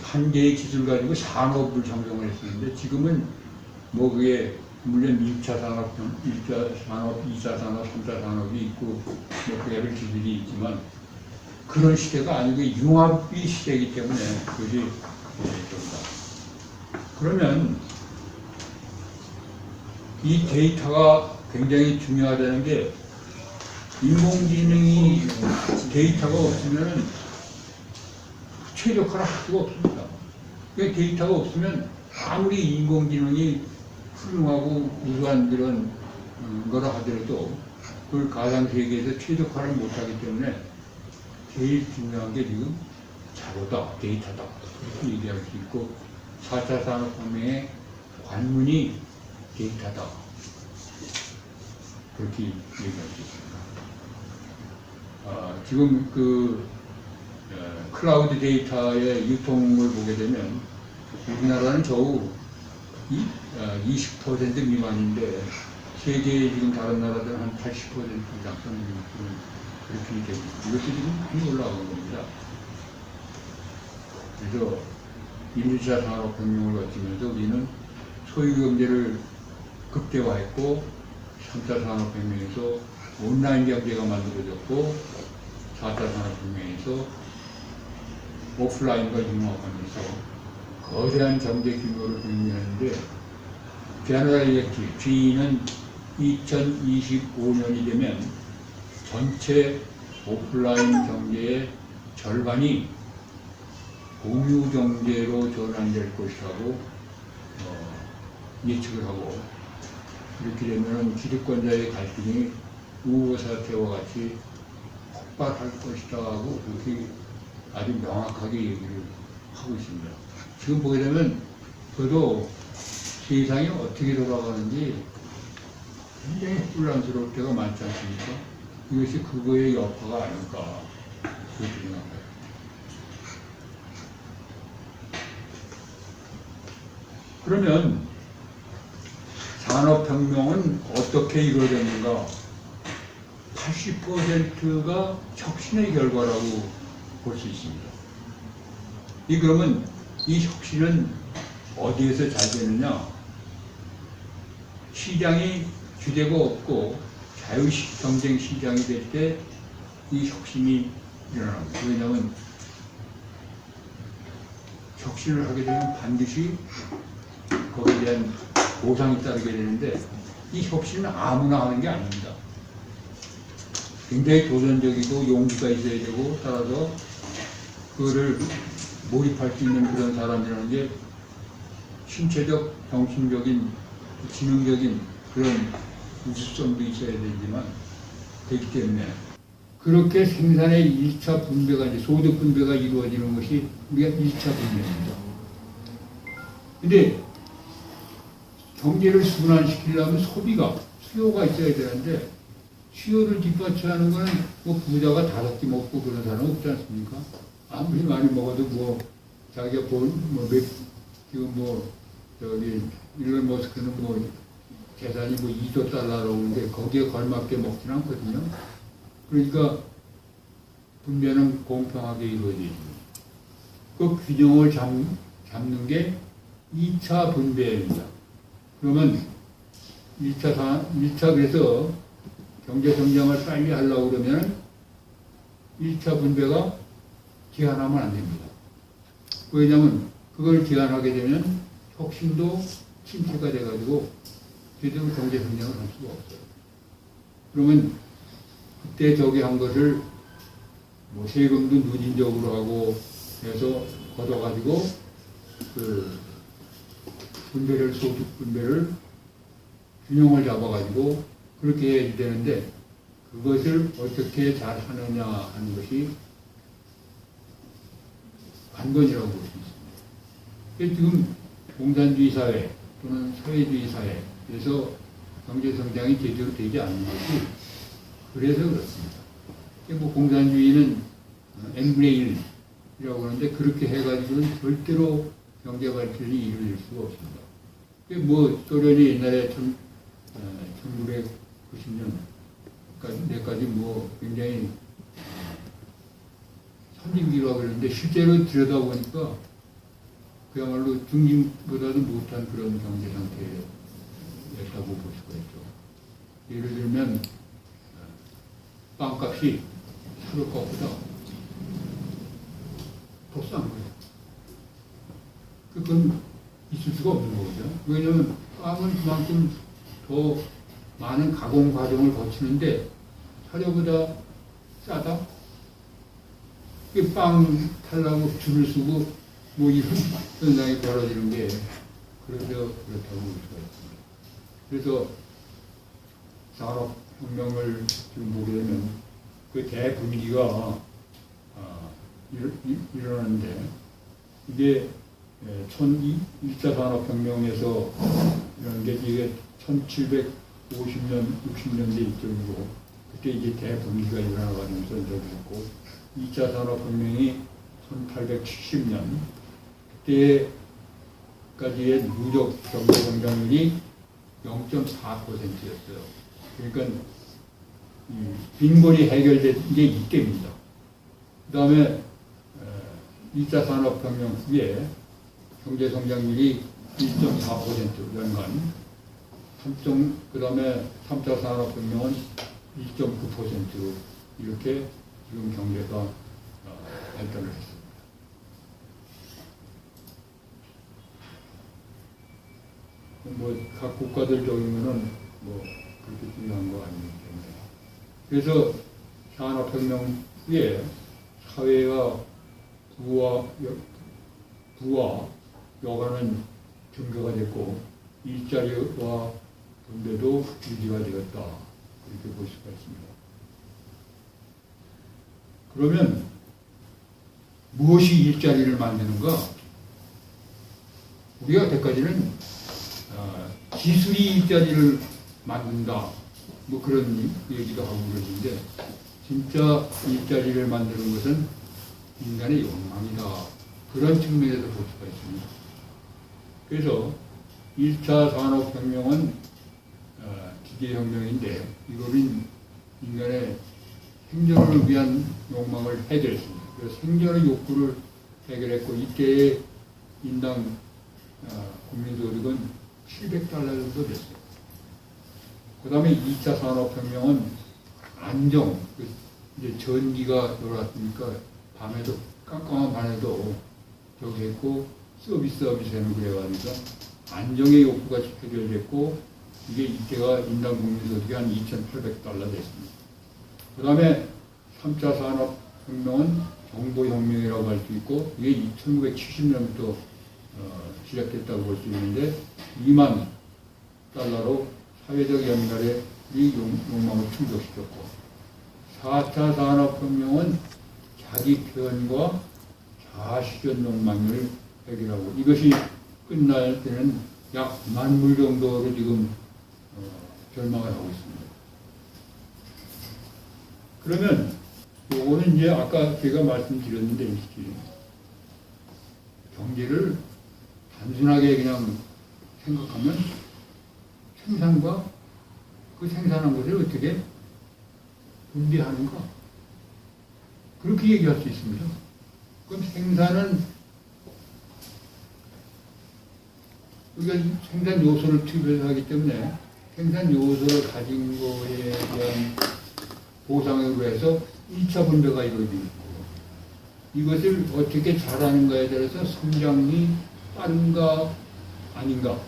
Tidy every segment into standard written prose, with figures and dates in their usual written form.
한 개의 기술 가지고 산업을 형성을 했었는데 지금은 뭐 그게 물론 1차 산업, 1차 산업, 2차 산업, 3차 산업이 있고 뭐 그별 기술이 있지만 그런 시대가 아니고 융합의 시대이기 때문에 그것이 좀다. 그러면 이 데이터가 굉장히 중요하다는 게 인공지능이 데이터가 없으면 최적화를 할 수가 없습니다. 데이터가 없으면 아무리 인공지능이 훌륭하고 우수한 그런 거라 하더라도 그걸 가상세계에서 최적화를 못하기 때문에 제일 중요한 게 지금 자료다, 데이터다 그렇게 얘기할 수 있고 4차 산업혁명의 관문이 데이터다 그렇게 얘기할 수 있습니다. 지금 클라우드 데이터의 유통을 보게 되면 우리나라는 겨우 20% 미만인데 세계의 지금 다른 나라들은 한 80% 이상 그렇게 되고 이것도 지금 많이 올라가는 겁니다. 그래서 1차 산업혁명을 거치면서 우리는 소유경제를 극대화했고 3차 산업혁명에서 온라인 경제가 만들어졌고 4차 산업혁명에서 오프라인과 융합하면서 거대한 경제 규모를 공유하는데 제너럴 일렉트릭 GE는 2025년이 되면 전체 오프라인 경제의 절반이 공유 경제로 전환될 것이라고 예측을 하고 이렇게 되면 기득권자의 갈등이 우호 사태와 같이 폭발할 것이다 하고 그렇게 아주 명확하게 얘기를 하고 있습니다. 지금 보게 되면 저도 세상이 어떻게 돌아가는지 굉장히 혼란스러울 때가 많지 않습니까? 이것이 그거의 여파가 아닐까 그렇게 생각해요. 그러면 산업혁명은 어떻게 이루어졌는가? 80%가 혁신의 결과라고 볼 수 있습니다. 그러면 이 혁신은 어디에서 잘 되느냐? 시장이 규제가 없고 자유경쟁 시장이 될 때 이 혁신이 일어납니다. 왜냐하면 혁신을 하게 되면 반드시 거기에 대한 보상이 따르게 되는데 이 혁신은 아무나 하는 게 아닙니다. 굉장히 도전적이고 용기가 있어야 되고 따라서 그거를 몰입할 수 있는 그런 사람이라는 게 신체적, 정신적인, 지능적인 그런 우수성도 있어야 되지만 되기 때문에 그렇게 생산의 1차 분배가 이제 소득 분배가 이루어지는 것이 우리가 1차 분배입니다. 근데 경제를 순환시키려면 소비가, 수요가 있어야 되는데 수요를 뒷받침하는 거는 뭐 부자가 5끼 먹고 그런 사람 없지 않습니까? 아무리 많이 먹어도 뭐 자기가 지금 저기 일론 머스크는 재산이 2조 달러라고 하는데 거기에 걸맞게 먹지는 않거든요. 그러니까 분배는 공평하게 이루어지죠. 그 균형을 잡는 게 2차 분배입니다. 그러면 1차 그래서 경제 성장을 빨리 하려고 그러면 1차 분배가 기한하면 안 됩니다. 왜냐하면 그걸 기한하게 되면 혁신도 침체가 돼가지고 제대로 경제 성장을 할 수가 없어요. 그러면 그때 저기 한 것을 세금도 누진적으로 하고 해서 걷어가지고 소득 분배를 균형을 잡아가지고 그렇게 해야 되는데 그것을 어떻게 잘 하느냐 하는 것이 관건이라고 볼 수 있습니다. 지금 공산주의 사회 또는 사회주의 사회에서 경제성장이 제대로 되지 않는 것이 그래서 그렇습니다. 공산주의는 n분의 1이라고 하는데 그렇게 해가지고는 절대로 경제발전이 이루어질 수가 없습니다. 소련이 옛날에 1990년까지 굉장히 선진기라고 그러는데 실제로 들여다보니까 그야말로 중진보다도 못한 그런 경제 상태였다고 볼 수가 있죠. 예를 들면 빵값이 사료 값보다 더 싼 거예요. 그건 있을 수가 없는 거죠. 왜냐하면 빵은 그만큼 더 많은 가공 과정을 거치는데 사료보다 싸다? 빵 탈라고 줄을 서고 뭐 이런 현상이 벌어지는 게 그래서 그렇다고 볼 수가 있습니다. 그래서 산업혁명을 지금 보게 되면 그 대분기가 일어나는데 이게 1차 산업혁명에서 이런 게 이게 1750년, 60년대 이쪽으로 그때 이제 대분기가 일어나가면서 이루어졌고 2차 산업혁명이 1870년 그때까지의 누적 경제 성장률이 0.4%였어요. 그러니까 빈곤이 해결된 게 이때입니다. 그 다음에 2차 산업혁명 후에 경제 성장률이 1.4% 연간, 그 다음에 3차 산업혁명은 1.9% 이렇게 지금 경제가 발전을 했습니다. 각 국가들적이면은 그렇게 중요한 거 아니기 때문에. 그래서 산업혁명 후에 사회가 부와 여가는 증가가 됐고 일자리와 분배도 유지가 되었다. 이렇게 볼 수가 있습니다. 그러면 무엇이 일자리를 만드는가? 우리가 여태까지는 기술이 일자리를 만든다. 그런 얘기도 하고 그러는데 진짜 일자리를 만드는 것은 인간의 욕망이다. 그런 측면에서 볼 수가 있습니다. 그래서 1차 산업혁명은 기계혁명인데 이거는 인간의 생존을 위한 욕망을 해결했습니다. 그래서 생존의 욕구를 해결했고 이때의 인당 국민소득은 700달러 정도 됐어요. 그 다음에 2차 산업혁명은 안정, 이제 전기가 들어왔으니까 밤에도 깜깜한 밤에도 저기 했고 서비스하면 그래가지고 안정의 욕구가 해결됐고 이게 이때가 인당 국민소득이 한 2,800달러 됐습니다. 그 다음에 3차 산업혁명은 정보혁명이라고 할 수 있고 이게 1970년부터 시작됐다고 볼 수 있는데 2만 달러로 사회적 연결의 이 욕망을 충족시켰고 4차 산업혁명은 자기 표현과 자아실현 욕망을 해결하고 이것이 끝날 때는 약 10,000물 정도로 지금 절망을 하고 있습니다. 그러면 요거는 이제 아까 제가 말씀드렸는데 경제를 단순하게 그냥 생각하면 생산과 그 생산한 것을 어떻게 분배하는가 그렇게 얘기할 수 있습니다. 그럼 생산은 우리가 생산 요소를 투입해서 하기 때문에 생산 요소를 가진 거에 대한 보상에 의해서 1차 분배가 이루어지고 이것을 어떻게 잘하는가에 대해서 성장이 빠른가 아닌가.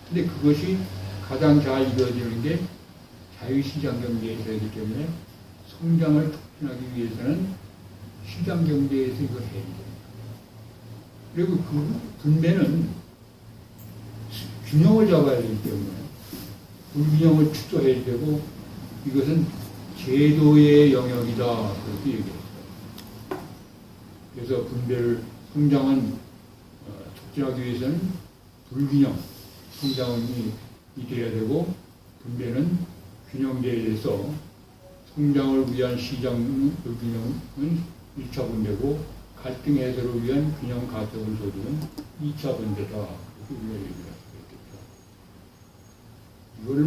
근데 그것이 가장 잘 이루어지는 게 자유시장 경제이기 때문에 성장을 촉진하기 위해서는 시장 경제에서 이걸 해야 됩니다. 그리고 그 분배는 균형을 잡아야 되기 때문에 불균형을 축소해야 되고 이것은 제도의 영역이다 그렇게 얘기했어요. 그래서 분배를 성장은 촉진하기 위해서는 불균형 성장이 돼야 되고 분배는 균형제에 대해서 성장을 위한 시장 불균형은 1차 분배고 갈등 해소를 위한 균형 가처분 소득은 2차 분배다 이렇게 우리가 얘기할 수가 있겠죠. 이거는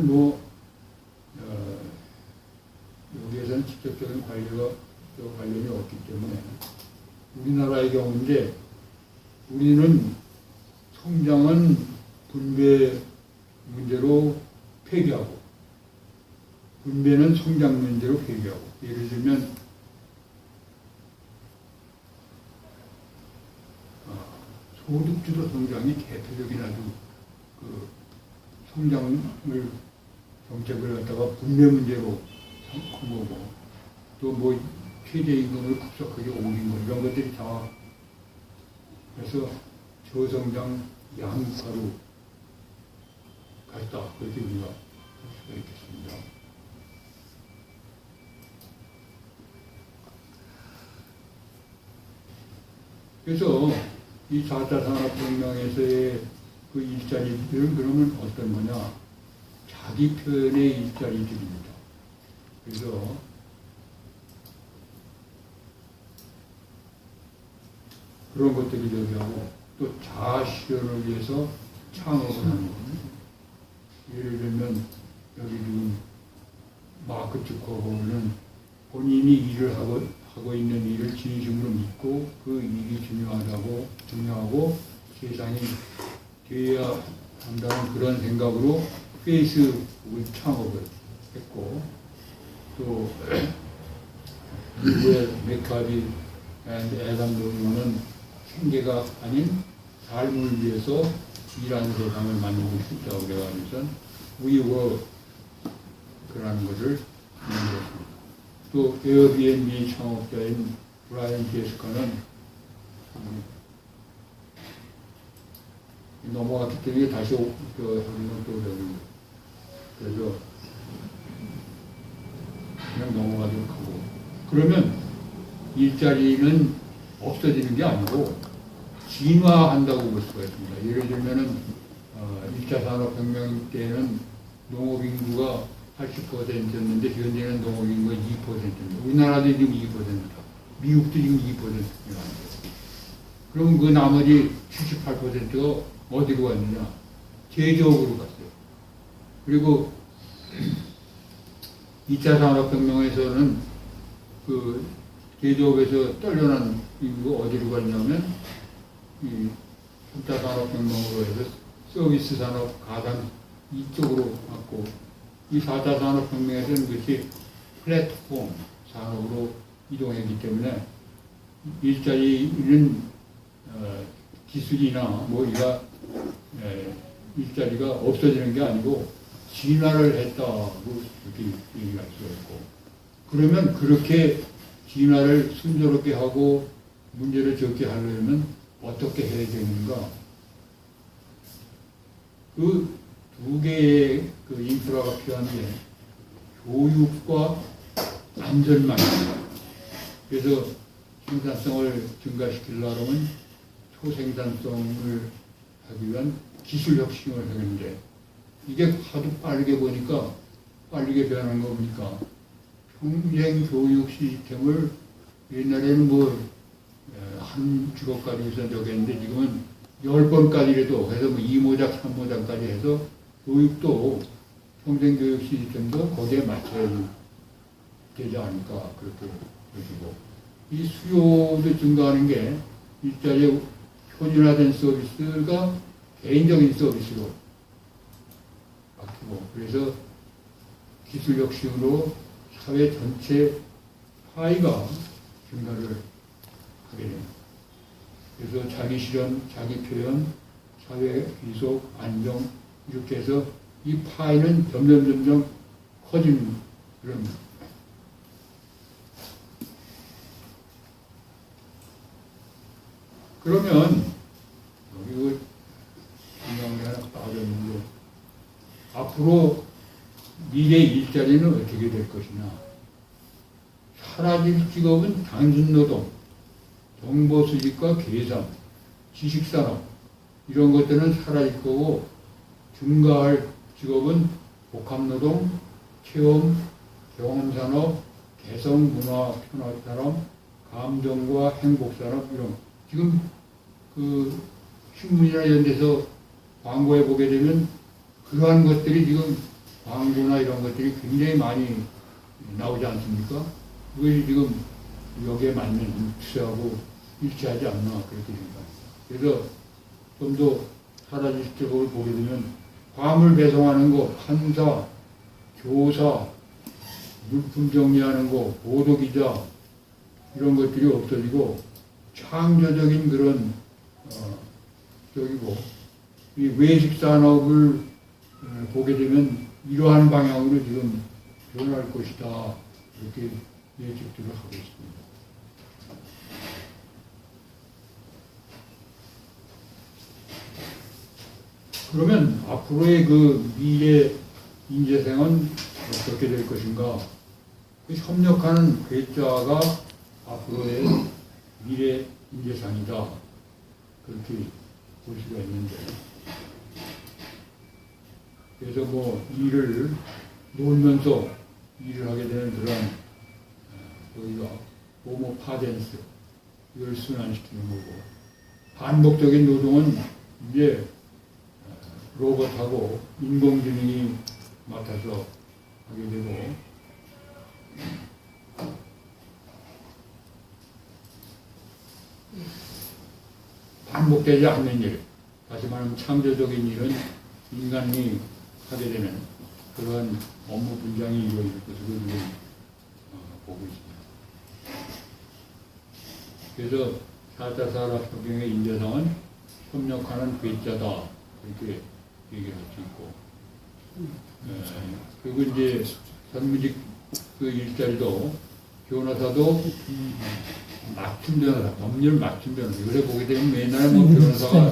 여기에서는 직접적인 관련이 없기 때문에 우리나라의 경우인데 우리는 성장은 분배 문제로 폐기하고 분배는 성장 문제로 폐기하고 예를 들면 소득주도 성장이 대표적인 아주 그 성장을 정책을 갖다가 분배 문제로 한 거고 또 뭐 최저임금을 급속하게 올린 거 이런 것들이 다 그래서 저성장 양극화로 갔다 그렇게 우리가 할 수가 있겠습니다. 그래서 이 4차 산업혁명에서의 그 일자리들은 그러면 어떤 거냐? 자기 표현의 일자리들입니다. 그래서 그런 것들이 저기하고 또 자아 실현을 위해서 창업을 하는 거예요. 예를 들면 여기 지금 마크 주커버는 본인이 일을 하고 있는 일을 진심으로 믿고 그 일이 중요하고 세상이 되어야 한다는 그런 생각으로 페이스북을 창업을 했고 또 미국의 맥카비 애담 노무현은 생계가 아닌 삶을 위해서 일하는 세상을 만들고 싶다고 그래가지고 WeWork라는 것을 만들었습니다. 또 에어비앤비 창업자인 브라이언 제스카는 넘어갔기 때문에 다시 하기는 또 그래서 그냥 넘어가도록 하고 그러면 일자리는 없어지는 게 아니고 진화한다고 볼 수가 있습니다. 예를 들면은 1차 산업혁명 때는 농업인구가 80%였는데 현재는 농업인구가 2%입니다. 우리나라도 지금 2%다. 미국도 지금 2%입니다. 그럼 그 나머지 78%가 어디로 갔느냐? 제조업으로 갔어요. 그리고 2차 산업혁명에서는 그 제조업에서 떨려난 인구가 어디로 갔냐면 이 3차 산업혁명으로 해서 서비스 산업, 가상 이쪽으로 갔고 이 4차 산업혁명에서는 그것이 플랫폼 산업으로 이동했기 때문에 일자리는 기술이나 뭐 이가 일자리가 없어지는 게 아니고 진화를 했다고 이렇게 얘기할 수가 있고 그러면 그렇게 진화를 순조롭게 하고 문제를 적게 하려면 어떻게 해야 되는가? 그 두 개의 그 인프라가 필요한 게 교육과 안전망입니다. 그래서 생산성을 증가시키려면 초생산성을 하기 위한 기술 혁신을 하는데 이게 하도 빠르게 보니까 빠르게 변하는 거 보니까 평생 교육 시스템을 옛날에는 뭐 한 주거까지 해서 저기 했는데 지금은 10번까지라도 해서 뭐 2모작, 3모작까지 해서 교육도 평생 교육 시스템도 거기에 맞춰야 되지 않을까 그렇게 보시고 이 수요도 증가하는 게 일자리에 표준화된 서비스가 개인적인 서비스로 바뀌고 그래서 기술 혁신으로 사회 전체 파이가 증가를 하게 됩니다. 그래서 자기 실현, 자기 표현, 사회 귀속, 안정 이렇게 해서 이 파이는 점점 커지는 그런 그러면 여기 중요한 게 하나 빠졌는데 앞으로 미래 일자리는 어떻게 될 것이냐. 사라질 직업은 단순노동, 정보수집과 계산, 지식산업 이런 것들은 사라질 거고 증가할 직업은 복합노동, 체험, 경험산업, 개성문화 편화산업, 감정과 행복산업 이런 지금 그 신문이나 이런 데서 광고해 보게 되면 그러한 것들이 지금 광고나 이런 것들이 굉장히 많이 나오지 않습니까? 그것이 지금 여기에 맞는 추세하고 일치하지 않나 그렇게 생각합니다. 그래서 좀 더 사라질 쪽을 보게 되면 화물 배송하는 거, 판사, 교사, 물품 정리하는 거, 보도기자 이런 것들이 없어지고 창조적인 그런 이 외식 산업을 보게 되면 이러한 방향으로 지금 변할 것이다 이렇게 예측들을 하고 있습니다. 그러면 앞으로의 그 미래 인재생은 어떻게 될 것인가? 그 협력하는 괴짜가 앞으로의 미래 인재상이다. 그렇게 볼 수가 있는데. 그래서 뭐 일을 놀면서 일을 하게 되는 그런 우리가 호모 파덴스 이걸 순환시키는 거고 반복적인 노동은 이제 로봇하고 인공지능이 맡아서 하게 되고 반복되지 않는 일, 다시 말하면 창조적인 일은 인간이 하게 되는 그러한 업무 분장이 이루어질 것으로 지금 보고 있습니다. 그래서 4차 산업혁명의 인재상은 협력하는 괴짜다 이렇게 얘기를 할 수 있고 그리고 이제 전무직 그 일자리도 변호사도 맞춤 변호사, 법률 맞춤 변호사. 요새 보게 되면 맨날 뭐 변호사가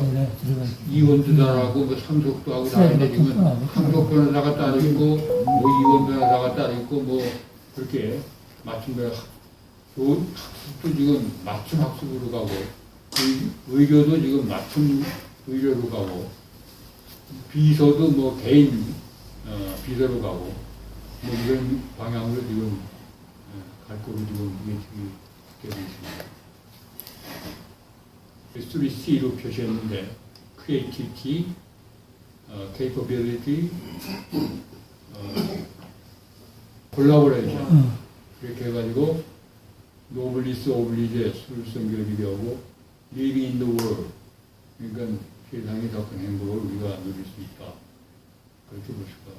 이혼도 잘하고 뭐 상속도 하고 다 하는데 지금 상속 변호사가 따로 있고 뭐 이혼 변호사가 따로 있고 뭐 그렇게 맞춤 변호사. 학습도 지금 맞춤 학습으로 가고 의료도 지금 맞춤 의료로 가고 비서도 뭐 개인 비서로 가고 뭐 이런 방향으로 지금 갈 거로 지금 예측이 되고 있습니다. 3C로 표시했는데 creativity, capability, collaboration 이렇게 해가지고 노블리스 오블리제 술성 교육이 되고 living in the world 그러니까 세상에 더 큰 행복을 우리가 누릴 수 있다 그렇게 볼 수가